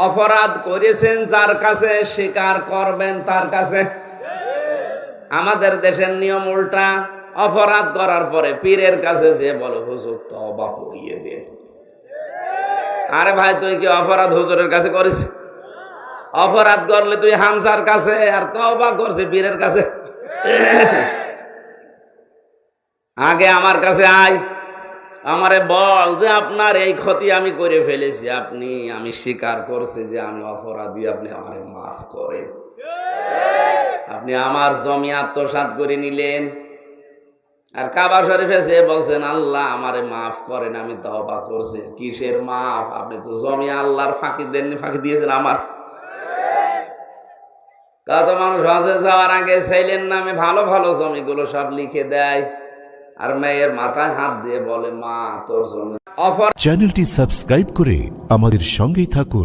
অপরাধ করেছেন যার কাছে, স্বীকার করবেন তার কাছে। আমাদের দেশের নিয়ম উল্টা, অপরাধ করার পরে পীরের কাছে যে বলে হুজুর তওবা করিয়ে দেন। আরে ভাই, তুই কি অপরাধ হুজুরের কাছে করিস? অপরাধ করলে তুই হামজার কাছে, আর তওবা করছে পীরের কাছে। আগে আমার কাছে আয়, আমারে বল যে আপনার এই ক্ষতি আমি করে ফেলেছি, আমি স্বীকার করছি যে আমি অপরাধী, আপনি আমারে মাফ করেন। আপনি আমার জমি আত্মসাৎ করে নিলেন, আর কাবা শরীফে সে বলছেন আল্লাহ আমারে মাফ করেন, আমি তওবা করছি। কিসের মাফ? আপনি তো জমি আল্লাহর ফাঁকি দেননি, ফাঁকি দিয়েছেন আমার। কত মানুষ হজে যাওয়ার আগে ছেলের নামে ভালো ভালো জমিগুলো সব লিখে দেয়, আর মেয়ের মাথায় হাত দিয়ে বলে মা তোর জমি। চ্যানেলটি সাবস্ক্রাইব করে আমাদের সঙ্গেই থাকুন।